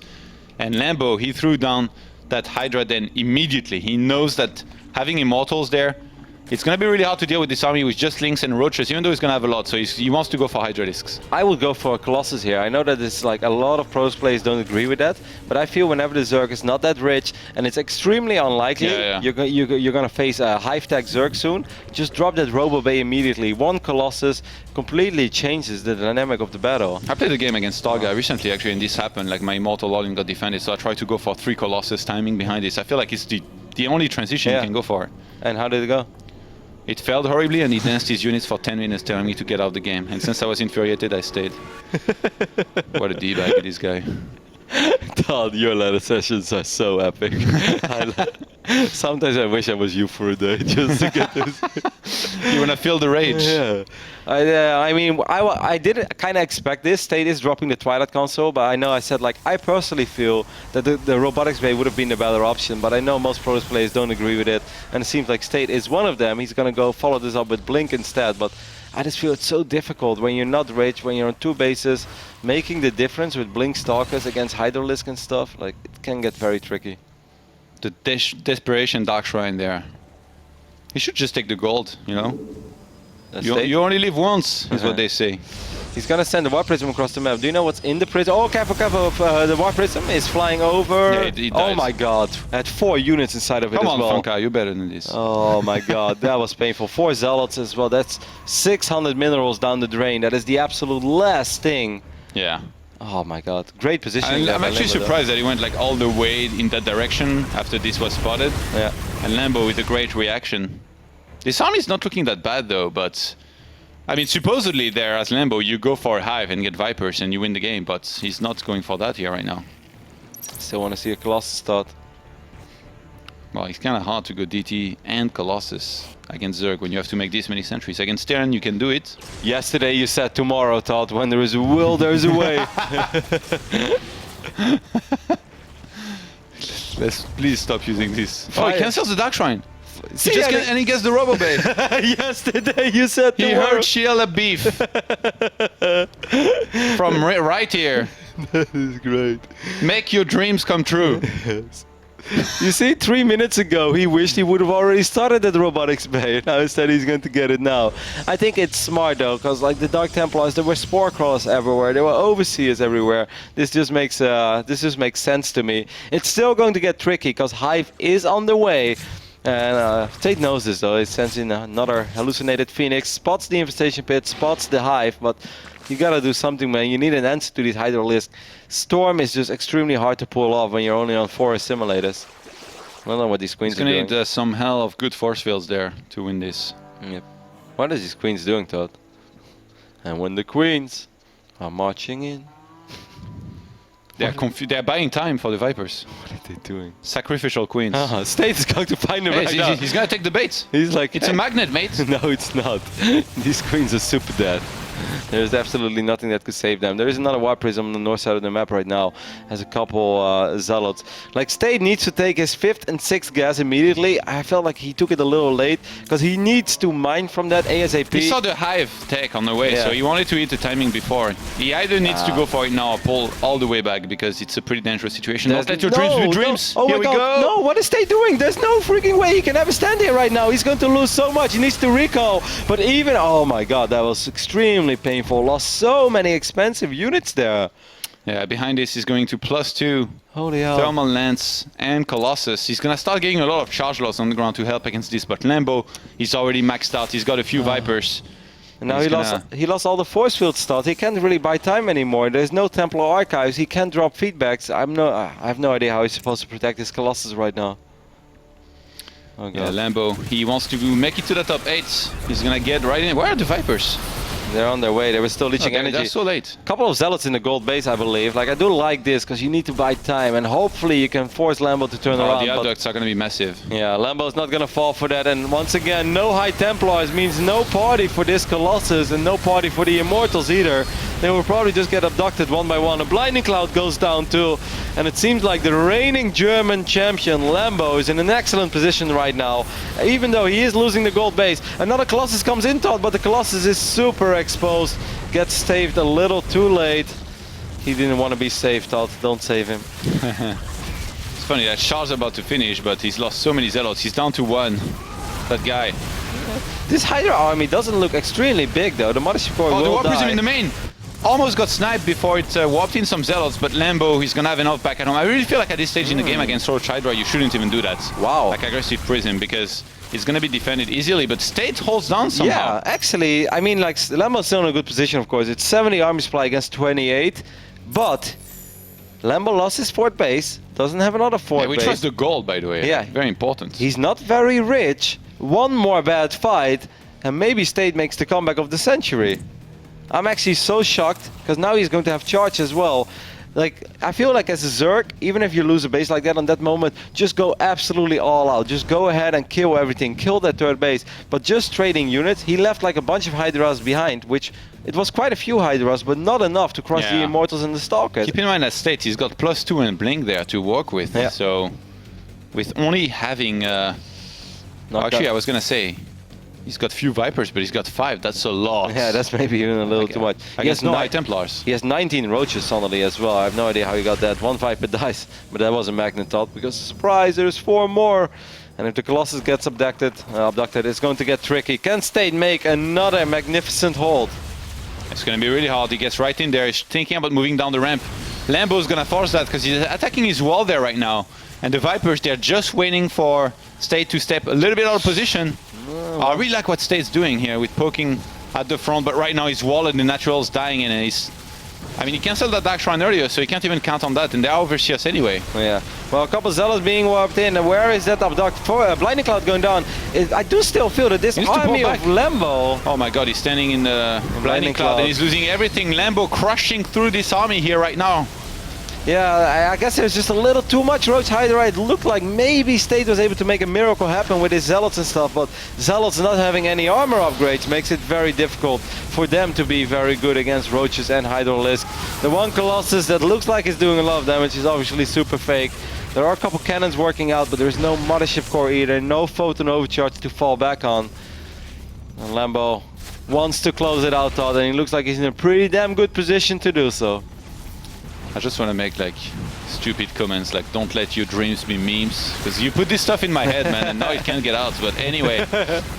And Lambo, he threw down that Hydra then immediately. He knows that having Immortals there, it's going to be really hard to deal with this army with just Lynx and Roaches, even though he's going to have a lot. So he wants to go for Hydra discs. I would go for a Colossus here. I know that it's like a lot of pros players don't agree with that, but I feel whenever the Zerg is not that rich and it's extremely unlikely you're going to face a Hive-Tech Zerg soon, just drop that Robo Bay immediately. One Colossus completely changes the dynamic of the battle. I played a game against Starga recently actually, and this happened. Like my Immortal all-in got defended, so I tried to go for 3 Colossus timing behind this. I feel like it's the only transition you can go for. And how did it go? It failed horribly, and he danced his units for 10 minutes telling me to get out of the game. And since I was infuriated, I stayed. What a D-bag, this guy. Todd, your ladder sessions are so epic. Sometimes I wish I was you for a day just to get this. You want to feel the rage? Yeah. I mean, I did kind of expect this. State is dropping the Twilight console, but I know I said, like, I personally feel that the Robotics Bay would have been the better option, but I know most Protoss players don't agree with it, and it seems like State is one of them. He's going to go follow this up with Blink instead, but I just feel it's so difficult when you're not rich, when you're on 2 bases, making the difference with Blink Stalkers against Hydralisk and stuff. Like, it can get very tricky. The desperation Dark Shrine there. He should just take the gold, you know? You only live once, is what they say. He's gonna send the Warp Prism across the map. Do you know what's in the prism? Oh, careful, careful. The Warp Prism is flying over. Yeah, he oh my god. I had 4 units inside of it as well. Come on, Funka, you're better than this. Oh my god, that was painful. 4 Zealots as well. That's 600 minerals down the drain. That is the absolute last thing. Yeah. Oh my god. Great positioning. I'm actually surprised that he went like all the way in that direction after this was spotted. Yeah. And Lambo with a great reaction. This army is not looking that bad though, but I mean, supposedly there as Lambo, you go for a Hive and get Vipers and you win the game, but he's not going for that here right now. Still want to see a Colossus start. Well, it's kind of hard to go DT and Colossus against Zerg when you have to make this many sentries. Against Terran, you can do it. Yesterday you said tomorrow, Todd. When there is a will, there is a way. Let's please stop using this. Oh, he cancels the Dark Shrine. See, And he gets the Robo Bay. Yesterday you said He tomorrow. heard Sheila beef from right here. That is great. Make your dreams come true. Yes. You see, 3 minutes ago he wished he would have already started at Robotics Bay. Now instead he's going to get it now. I think it's smart though, because like the Dark Templars, there were Spore Crawlers everywhere, there were Overseers everywhere. This just makes sense to me. It's still going to get tricky because Hive is on the way. And Tate knows this though. It sends in another hallucinated Phoenix, spots the infestation pit, spots the Hive, but you gotta do something, man. You need an answer to these Hydralisk. Storm is just extremely hard to pull off when you're only on 4 simulators. I don't know what these queens are doing. He's gonna need some hell of good force fields there to win this. Yep. What is these queens doing, Todd? And when the queens are marching in... They're buying time for the Vipers. What are they doing? Sacrificial queens. State is going to find them right He's gonna take the bait. He's like... It's a magnet, mate. No, it's not. These queens are super dead. There's absolutely nothing that could save them. There is another HYPERX on the north side of the map right now. Has a couple Zealots. Like, State needs to take his 5th and 6th gas immediately. I felt like he took it a little late because he needs to mine from that ASAP. He saw the hive tech on the way, so he wanted to hit the timing before. He either needs to go for it now or pull all the way back because it's a pretty dangerous situation. Don't let your dreams be dreams. Oh Here my we God. go. No, what is State doing? There's no freaking way he can ever stand here right now. He's going to lose so much. He needs to recall. But even, oh my God, that was extremely painful. Lost so many expensive units there. Yeah, behind this he's going to +2. Holy hell. Thermal Lance and Colossus. He's gonna start getting a lot of charge loss on the ground to help against this, but Lambo, he's already maxed out. He's got a few Vipers. And now he lost all the force field stuff. He can't really buy time anymore. There's no Templar archives. He can't drop feedbacks. I have no idea how he's supposed to protect his Colossus right now. Oh God. Yeah, Lambo, he wants to make it to the top 8. He's gonna get right in. Where are the Vipers? They're on their way. They were still leeching energy. They're so late. Couple of Zealots in the gold base, I believe. Like, I do like this because you need to buy time, and hopefully you can force Lambo to turn around. The adducts are going to be massive. Yeah, Lambo's not going to fall for that. And once again, no High Templars means no party for this Colossus and no party for the Immortals either. They will probably just get abducted one by one. A Blinding Cloud goes down too. And it seems like the reigning German champion, Lambo, is in an excellent position right now. Even though he is losing the gold base. Another Colossus comes in, Todd, but the Colossus is super exposed. Gets saved a little too late. He didn't want to be saved, Todd. Don't save him. It's funny, that Char's about to finish, but he's lost so many Zealots. He's down to 1. That guy. This Hydra army doesn't look extremely big, though. The Mothership Core will the Warp die. Prism in the main. Almost got sniped before it warped in some Zealots, but Lambo, he's gonna have enough back at home. I really feel like at this stage in the game against Roach Hydra, you shouldn't even do that. Wow. Like aggressive Prism, because it's gonna be defended easily, but State holds down somehow. Yeah, actually, I mean, like, Lambo's still in a good position, of course. It's 70 army supply against 28, but Lambo lost his fort base, doesn't have another fort We base. trust the gold, by the way. Yeah. Very important. He's not very rich. One more bad fight, and maybe State makes the comeback of the century. I'm actually so shocked, because now he's going to have charge as well. Like, I feel like as a Zerg, even if you lose a base like that on that moment, just go absolutely all out. Just go ahead and kill everything, kill that third base. But just trading units, he left like a bunch of Hydras behind, which it was quite a few Hydras, but not enough to cross the Immortals and the Stalkers. Keep in mind that State, he's got +2 and Blink there to work with. Yeah. So, with only having... actually, I was gonna say, he's got few Vipers, but he's got 5. That's a lot. Yeah, that's maybe even a little too much. I guess no High Templars. He has 19 Roaches suddenly as well. I have no idea how he got that. 1 Viper dice, but that was a Magnet Tot, because surprise, there's 4 more. And if the Colossus gets abducted, it's going to get tricky. Can State make another magnificent hold? It's going to be really hard. He gets right in there. He's thinking about moving down the ramp. Lambo's going to force that because he's attacking his wall there right now. And the Vipers, they're just waiting for State to step a little bit out of position. I really like what State's doing here with poking at the front, but right now his wall and the Natural's dying in, and he's... I mean, he cancelled that Dark Shrine earlier, so he can't even count on that, and they're overseers anyway. Yeah. Well, a couple Zealots being warped in. Where is that abduct? Blinding Cloud going down. I do still feel that this army of Lambo... Oh my god, he's standing in the Blinding Cloud, and he's losing everything. Lambo crushing through this army here right now. Yeah, I guess it was just a little too much Roach Hydra. It looked like maybe State was able to make a miracle happen with his Zealots and stuff, but Zealots not having any armor upgrades makes it very difficult for them to be very good against Roaches and Hydralisk. The one Colossus that looks like he's doing a lot of damage is obviously super fake. There are a couple cannons working out, but there's no Mothership Core either, no Photon Overcharge to fall back on. And Lambo wants to close it out, Todd, and he looks like he's in a pretty damn good position to do so. I just want to make like stupid comments like don't let your dreams be memes, because you put this stuff in my head, man, and now it can't get out. But anyway,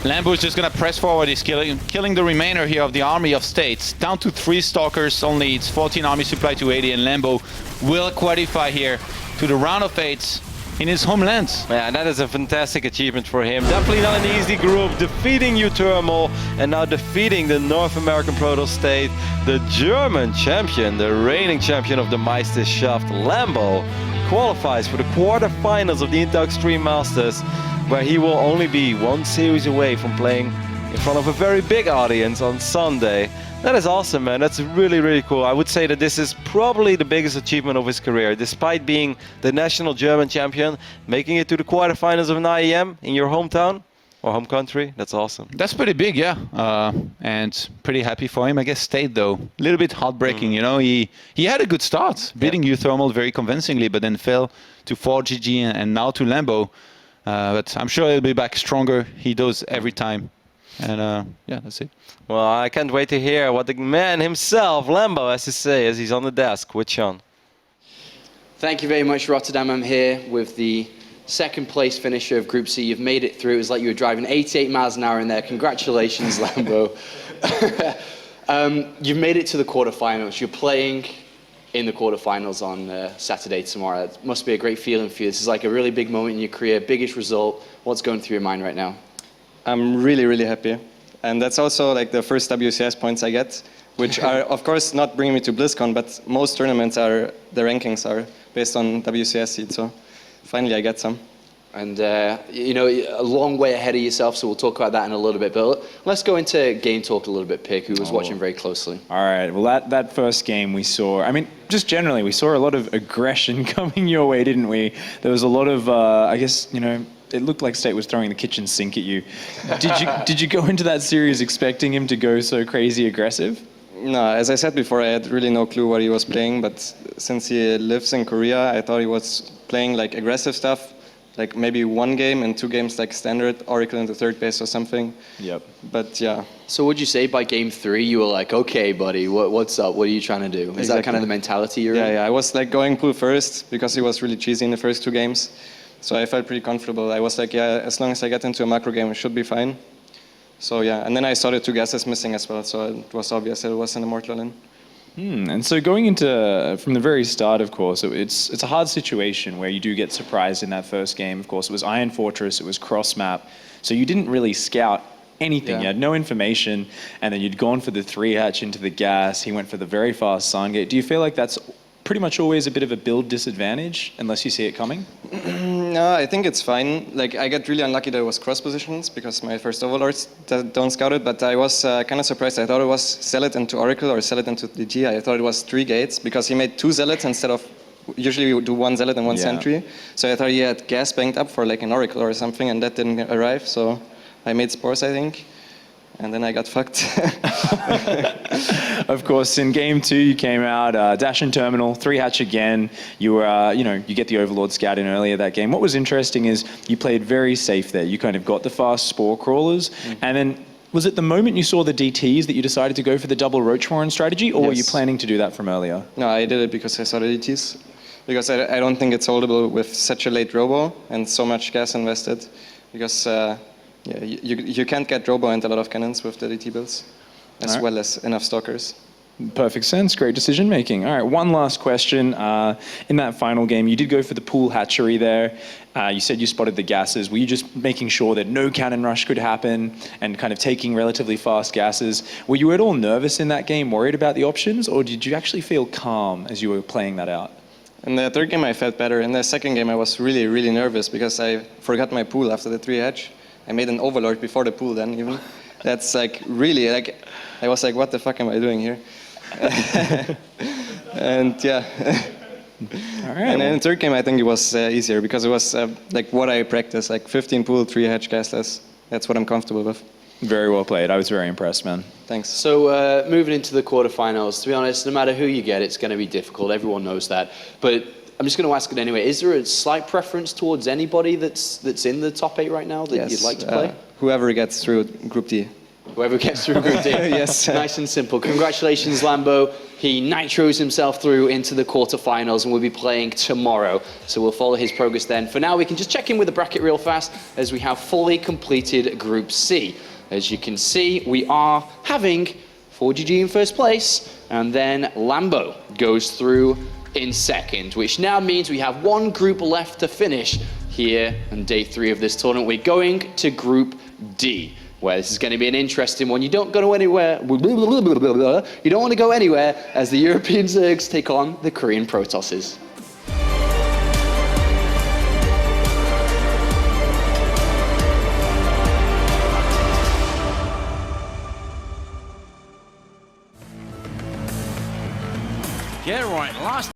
Lambo's just gonna press forward. He's killing the remainder here of the army of States. Down to 3 Stalkers only. It's 14 army supply to 80, and Lambo will qualify here to the round of 8 in his homeland. Yeah, that is a fantastic achievement for him. Definitely not an easy group. Defeating U-Thermal and now defeating the North American Protoss State, the German champion, the reigning champion of the Meisterschaft, Lambo, qualifies for the quarterfinals of the Intel Extreme Masters, where he will only be 1 series away from playing in front of a very big audience on Sunday. That is awesome, man. That's really, really cool. I would say that this is probably the biggest achievement of his career. Despite being the national German champion, making it to the quarterfinals of an IEM in your hometown, or home country. That's awesome. That's pretty big, yeah. And pretty happy for him. I guess State, though, a little bit heartbreaking. You know, he had a good start, beating U-Thermal very convincingly, but then fell to 4GG and now to Lambo. But I'm sure he'll be back stronger. He does every time. And yeah, that's it. Well, I can't wait to hear what the man himself, Lambo, has to say as he's on the desk with Sean. Thank you very much, Rotterdam. I'm here with the second place finisher of Group C. You've made it through. It was like you were driving 88 miles an hour in there. Congratulations, Lambo. You've made it to the quarterfinals. You're playing in the quarterfinals on Saturday tomorrow. It must be a great feeling for you. This is like a really big moment in your career, biggest result. What's going through your mind right now? I'm really, really happy. And that's also like the first WCS points I get, which are, of course, not bringing me to BlizzCon, but most tournaments are, the rankings are based on WCS seed. So finally I get some. And, you know, a long way ahead of yourself, so we'll talk about that in a little bit. But let's go into game talk a little bit, Pick, who was watching very closely. All right. Well, that first game we saw, I mean, just generally, we saw a lot of aggression coming your way, didn't we? There was a lot of, I guess, you know, it looked like State was throwing the kitchen sink at you. Did you go into that series expecting him to go so crazy aggressive? No, as I said before, I had really no clue what he was playing, but since he lives in Korea, I thought he was playing like aggressive stuff, like maybe one game and 2 games like standard, Oracle into third base or something. Yep. But yeah. So would you say by game 3 you were like, okay, buddy, what's up? What are you trying to do? Is that kind of the mentality you're in? Yeah, I was like going pool first because he was really cheesy in the first 2 games. So I felt pretty comfortable. I was like, yeah, as long as I get into a macro game, it should be fine. So yeah, and then I saw the 2 gases missing as well, so it was obvious it was an Immortal in. And so going into, from the very start, of course, it's a hard situation where you do get surprised in that first game. Of course, it was Iron Fortress, it was cross map, so you didn't really scout anything. Yeah. You had no information, and then you'd gone for the 3-hatch into the gas. He went for the very fast Sun Gate. Do you feel like that's pretty much always a bit of a build disadvantage unless you see it coming? No, I think it's fine. Like, I got really unlucky that it was cross positions because my first overlords don't scout it, but I was kind of surprised. I thought it was sell it into Oracle or sell it into DG. I thought it was 3 gates because he made 2 zealots instead of, usually we do 1 zealot and 1 sentry. So I thought he had gas banked up for like an Oracle or something, and that didn't arrive. So I made spores, I think. And then I got fucked. Of course, in game 2, you came out, dash and terminal, 3-hatch again. You were, you know, you get the Overlord scout in earlier that game. What was interesting is you played very safe there. You kind of got the fast spore crawlers, and then was it the moment you saw the DTs that you decided to go for the double Roach Warren strategy, or were you planning to do that from earlier? No, I did it because I saw the DTs. Because I don't think it's holdable with such a late robo and so much gas invested. Because yeah, you can't get robo and a lot of cannons with the DT builds, as well as enough stalkers. Perfect sense. Great decision making. All right, one last question. In that final game, you did go for the pool hatchery there. You said you spotted the gases. Were you just making sure that no cannon rush could happen and kind of taking relatively fast gases? Were you at all nervous in that game, worried about the options, or did you actually feel calm as you were playing that out? In the third game, I felt better. In the second game, I was really, really nervous because I forgot my pool after the 3-hatch. I made an Overlord before the pool then even. That's like really, like, I was like, what the fuck am I doing here? And yeah. All right. And in the third game, I think it was easier because it was like what I practice, like 15 pool, 3-hatch gasless. That's what I'm comfortable with. Very well played. I was very impressed, man. Thanks. So moving into the quarterfinals, to be honest, no matter who you get, it's going to be difficult. Everyone knows that. But I'm just going to ask it anyway. Is there a slight preference towards anybody that's in the top 8 right now that you'd like to play? Whoever gets through Group D. Whoever gets through Group D. Yes. Nice and simple. Congratulations, Lambo. He nitros himself through into the quarterfinals and will be playing tomorrow. So we'll follow his progress then. For now, we can just check in with the bracket real fast as we have fully completed Group C. As you can see, we are having 4GG in first place, and then Lambo goes through in second, which now means we have 1 group left to finish here on day 3 of this tournament. We're going to Group D, where this is going to be an interesting one. You don't go anywhere. You don't want to go anywhere as the European Zergs take on the Korean Protosses. Get right, last